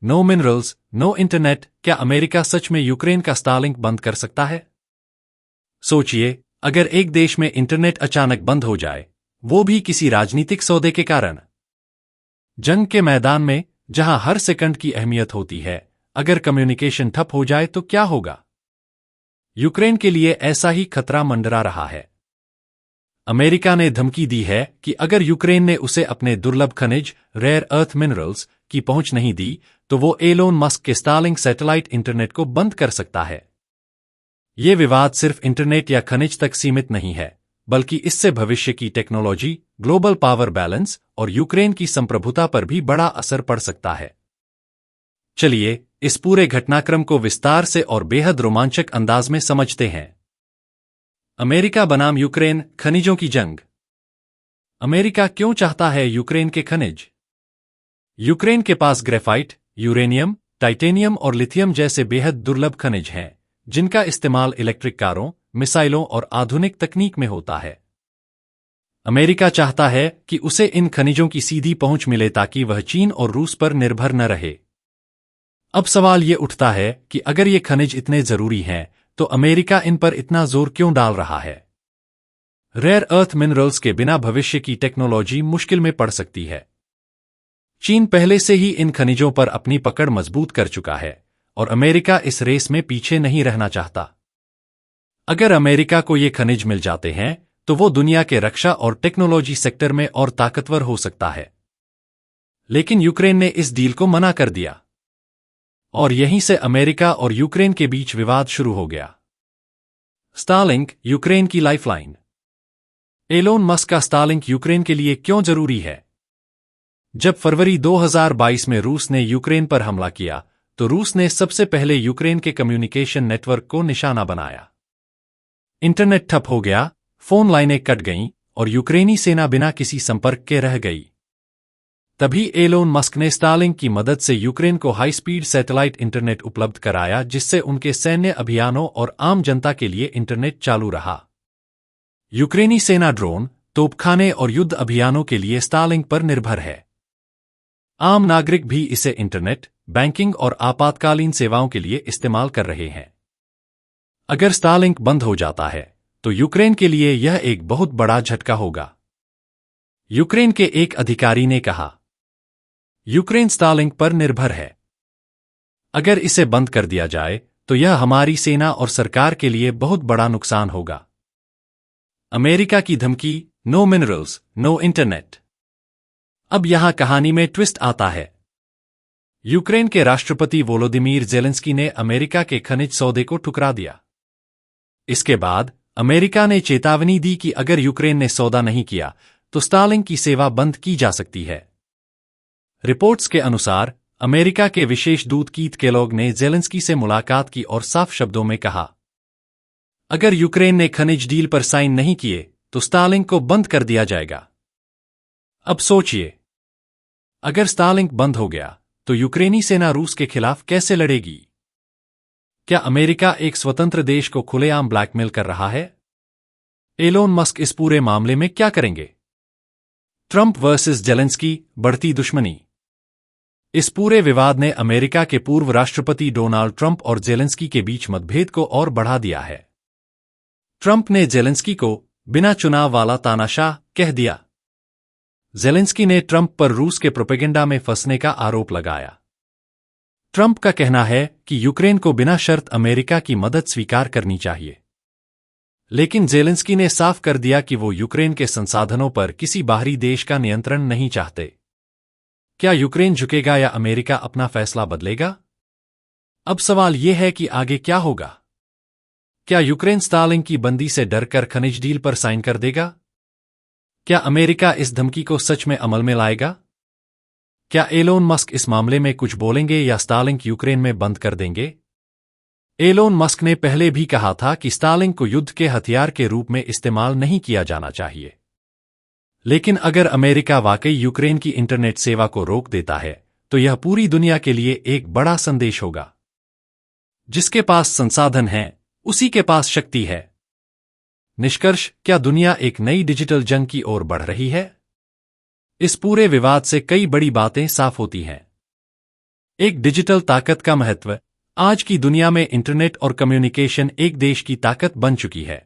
No minerals, no internet. क्या America सच में यूक्रेन का स्टारलिंक बंद कर सकता है? सोचिए, अगर एक देश में इंटरनेट अचानक बंद हो जाए, वो भी किसी राजनीतिक सौदे के कारण। जंग के मैदान में, जहां हर सेकंड की अहमियत होती है, अगर कम्युनिकेशन ठप हो जाए तो क्या होगा? यूक्रेन के लिए ऐसा ही खतरा मंडरा रहा है। अमेरिका ने धमकी दी है कि अगर यूक्रेन ने उसे अपने दुर्लभ खनिज रेयर अर्थ मिनरल्स की पहुंच नहीं दी, तो वो एलोन मस्क के स्टारलिंक सैटेलाइट इंटरनेट को बंद कर सकता है। ये विवाद सिर्फ इंटरनेट या खनिज तक सीमित नहीं है, बल्कि इससे भविष्य की टेक्नोलॉजी, ग्लोबल पावर बैलेंस और यूक्रेन की संप्रभुता पर भी बड़ा असर पड़ सकता है। चलिए, इस पूरे घटनाक्रम को विस्तार से और बेहद रोमांचक अंदाज में समझते हैं। अमेरिका बनाम यूक्रेन खनिजों की जंग। अमेरिका क्यों चाहता है यूक्रेन के खनिज? यूक्रेन के पास ग्रेफाइट, यूरेनियम, टाइटेनियम और लिथियम जैसे बेहद दुर्लभ खनिज हैं, जिनका इस्तेमाल इलेक्ट्रिक कारों, मिसाइलों और आधुनिक तकनीक में होता है। अमेरिका चाहता है कि उसे इन खनिजों की सीधी पहुंच मिले ताकि वह चीन और रूस पर निर्भर न रहे। अब सवाल ये उठता है कि अगर ये खनिज इतने जरूरी हैं, तो अमेरिका इन पर इतना जोर क्यों डाल रहा है? रेयर अर्थ मिनरल्स के बिना भविष्य की टेक्नोलॉजी मुश्किल में पड़ सकती है। चीन पहले से ही इन खनिजों पर अपनी पकड़ मजबूत कर चुका है, और अमेरिका इस रेस में पीछे नहीं रहना चाहता। अगर अमेरिका को ये खनिज मिल जाते हैं, तो वो दुनिया के रक्षा और टेक्नोलॉजी सेक्टर में और ताकतवर हो सकता है। लेकिन यूक्रेन ने इस डील को मना कर दिया, और यहीं से अमेरिका और यूक्रेन के बीच विवाद शुरू हो गया। स्टारलिंक, यूक्रेन की लाइफलाइन। एलोन मस्क का स्टारलिंक यूक्रेन के लिए क्यों जरूरी है? जब फरवरी 2022 में रूस ने यूक्रेन पर हमला किया, तो रूस ने सबसे पहले यूक्रेन के कम्युनिकेशन नेटवर्क को निशाना बनाया। इंटरनेट ठप हो गया, फोन लाइनें कट गईं और यूक्रेनी सेना बिना किसी संपर्क के रह गई। तभी एलोन मस्क ने स्टारलिंक की मदद से यूक्रेन को हाई स्पीड सैटेलाइट इंटरनेट उपलब्ध कराया, जिससे उनके सैन्य अभियानों और आम जनता के लिए इंटरनेट चालू रहा। यूक्रेनी सेना ड्रोन, तोपखाने और युद्ध अभियानों के लिए स्टारलिंक पर निर्भर है। आम नागरिक भी इसे इंटरनेट, बैंकिंग और आपातकालीन सेवाओं के लिए इस्तेमाल कर रहे हैं। अगर स्टारलिंक बंद हो जाता है, तो यूक्रेन के लिए यह एक बहुत बड़ा झटका होगा। यूक्रेन के एक अधिकारी ने कहा, यूक्रेन स्टारलिंक पर निर्भर है। अगर इसे बंद कर दिया जाए, तो यह हमारी सेना और सरकार के लिए बहुत बड़ा नुकसान होगा। अमेरिका की धमकी, नो मिनरल्स, नो इंटरनेट। अब यहां कहानी में ट्विस्ट आता है। यूक्रेन के राष्ट्रपति वोलोदिमीर ज़ेलेंस्की ने अमेरिका के खनिज सौदे को ठुकरा दिया। इसके बाद अमेरिका ने चेतावनी दी कि अगर यूक्रेन ने सौदा नहीं किया, तो स्टारलिंक की सेवा बंद की जा सकती है। रिपोर्ट्स के अनुसार, अमेरिका के विशेष दूत कीथ केलॉग ने ज़ेलेंस्की से मुलाकात की और साफ शब्दों में कहा, अगर यूक्रेन ने खनिज डील पर साइन नहीं किए, तो स्टारलिंक को बंद कर दिया जाएगा। अब सोचिए, अगर स्टारलिंक बंद हो गया, तो यूक्रेनी सेना रूस के खिलाफ कैसे लड़ेगी? क्या अमेरिका एक स्वतंत्र देश को खुलेआम ब्लैकमेल कर रहा है? एलोन मस्क इस पूरे मामले में क्या करेंगे? ट्रंप वर्सेस ज़ेलेंस्की, बढ़ती दुश्मनी। इस पूरे विवाद ने अमेरिका के पूर्व राष्ट्रपति डोनाल्ड ट्रंप और ज़ेलेंस्की के बीच मतभेद को और बढ़ा दिया है। ट्रंप ने ज़ेलेंस्की को बिना चुनाव वाला तानाशाह कह दिया। ज़ेलेंस्की ने ट्रंप पर रूस के प्रोपेगेंडा में फंसने का आरोप लगाया। ट्रंप का कहना है कि यूक्रेन को बिना शर्त अमेरिका की मदद स्वीकार करनी चाहिए। लेकिन ज़ेलेंस्की ने साफ कर दिया कि वो यूक्रेन के संसाधनों पर किसी बाहरी देश का नियंत्रण नहीं चाहते। क्या यूक्रेन झुकेगा या अमेरिका अपना फैसला बदलेगा? अब सवाल यह है कि आगे क्या होगा? क्या यूक्रेन स्टारलिंक की बंदी से डरकर खनिज डील पर साइन कर देगा? क्या अमेरिका इस धमकी को सच में अमल में लाएगा? क्या एलोन मस्क इस मामले में कुछ बोलेंगे या स्टारलिंक यूक्रेन में बंद कर देंगे? एलोन मस्क ने पहले भी कहा था कि स्टारलिंक को युद्ध के हथियार के रूप में इस्तेमाल नहीं किया जाना चाहिए। लेकिन अगर अमेरिका वाकई यूक्रेन की इंटरनेट सेवा को रोक देता है, तो यह पूरी दुनिया के लिए एक बड़ा संदेश होगा। जिसके पास संसाधन हैं, उसी के पास शक्ति है। निष्कर्ष, क्या दुनिया एक नई डिजिटल जंग की ओर बढ़ रही है? इस पूरे विवाद से कई बड़ी बातें साफ होती हैं। एक डिजिटल ताकत का महत्व। आज की दुनिया में इंटरनेट और कम्युनिकेशन एक देश की ताकत बन चुकी है।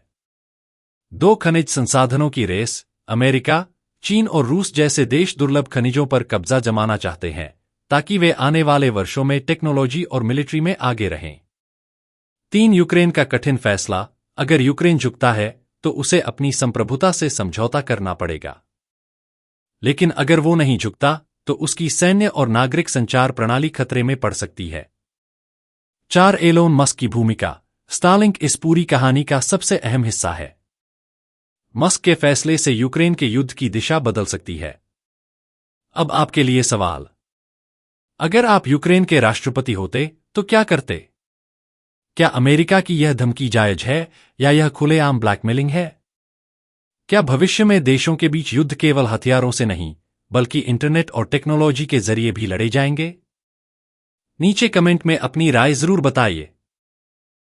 दो खनिज संसाधनों की रेस। अमेरिका, चीन और रूस जैसे देश दुर्लभ खनिजों पर कब्जा जमाना चाहते हैं ताकि वे आने वाले वर्षों में टेक्नोलॉजी और मिलिट्री में आगे रहें। 3. यूक्रेन का कठिन फैसला। अगर यूक्रेन झुकता है तो उसे अपनी संप्रभुता से समझौता करना पड़ेगा, लेकिन अगर वो नहीं झुकता तो उसकी सैन्य और नागरिक संचार प्रणाली खतरे में पड़ सकती है। 4. एलोन मस्क की भूमिका। स्टारलिंक इस पूरी कहानी का सबसे अहम हिस्सा है। मस्क के फैसले से यूक्रेन के युद्ध की दिशा बदल सकती है। अब आपके लिए सवाल। अगर आप यूक्रेन के राष्ट्रपति होते तो क्या करते? क्या अमेरिका की यह धमकी जायज है या यह खुलेआम ब्लैकमेलिंग है? क्या भविष्य में देशों के बीच युद्ध केवल हथियारों से नहीं बल्कि इंटरनेट और टेक्नोलॉजी के जरिए भी लड़े जाएंगे? नीचे कमेंट में अपनी राय जरूर बताइए।